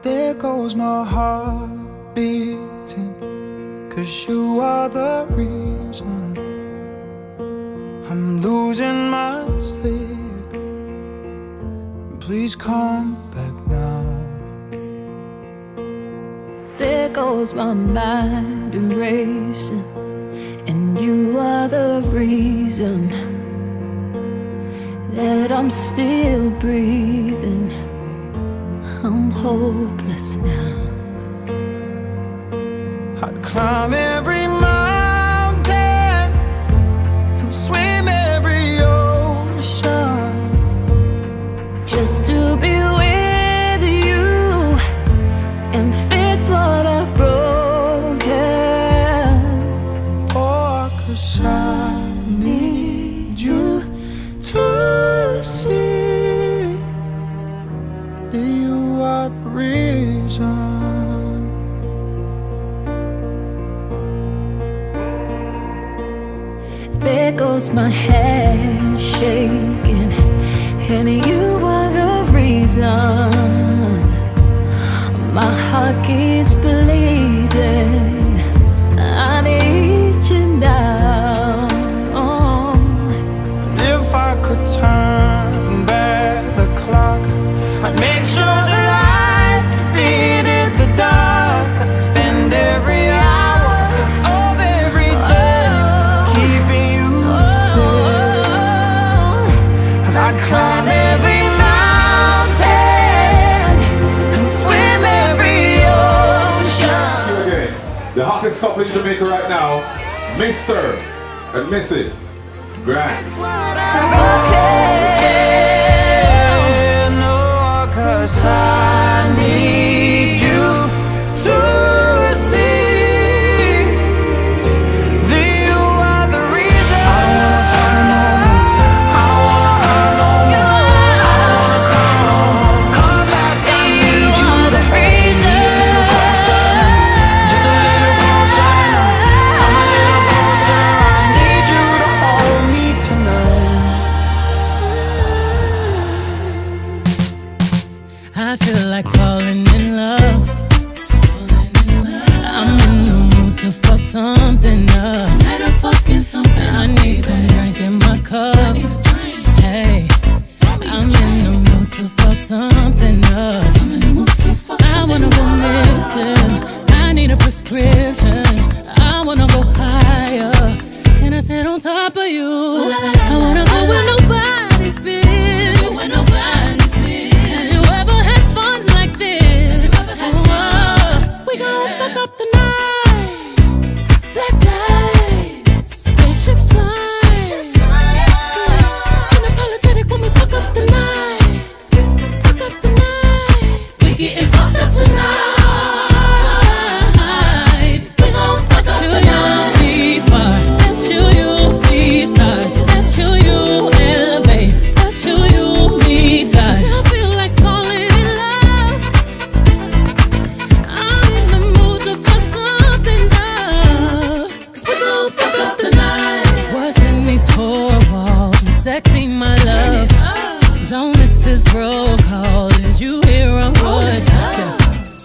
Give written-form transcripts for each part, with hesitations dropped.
There goes my heart beating, 'cause you are the reason I'm losing my sleep. Please come back now. There goes my mind erasing, and you are the reason that I'm still breathing. I'm hopeless now. I'd climb every mountain and swim every ocean just to be with you and fix what I've broken. Oh, 'cause I need you to see that you are the reason. There goes my hand shaking, and you are the reason my heart keeps bleeding. I need you now. If I could turn back the clock, I'd make sure the light defeated the dark. I'd spend every hour of every day keeping you safe. And I'd climb every mountain and swim every ocean. Here again, the hottest couple in Jamaica right now, Mr. and Mrs. Grant. No, 'cause I need you to see that you are the reason. I don't wanna fight no more. I don't wanna hurt no more. I don't wanna cry no more. Come back, I need you to reason. Just a little closer. Come a little closer. I need you to hold me tonight. I feel like falling in love. I'm in the mood to fuck something up. I need some drink in my cup. Hey, I'm in the mood to fuck something up. I wanna go missing. I need a prescription. I wanna go higher. Can I sit on top of you? I wanna go where nobody's been. Have you ever had fun like this? We gon' fuck up the night. Black lights, spaceships fly. Unapologetic when we fuck up the night. Fuck up the night. We getting fucked up tonight. We gon' fuck up the night. See far, at you see stars. At you elevate. At you meet God. 'Cause I feel like falling in love. I'm in the mood to fuck something up. 'Cause we gon' fuck up the night. What's in these four walls? Sexy, my love. Don't miss this roll call. Is you here or what?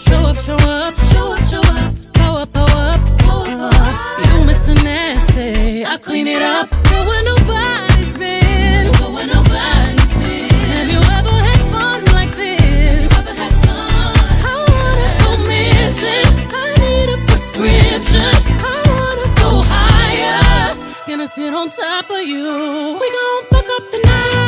Show up, show up, show up, show up. Pow up, pow up, pow up. You Mr. Nasty, I clean it up. Go where nobody's been. Go where nobody's been. Have you ever had fun like this? I wanna go missing. I need a prescription. I wanna go higher. Gonna sit on top of you. We gon' fuck up the night.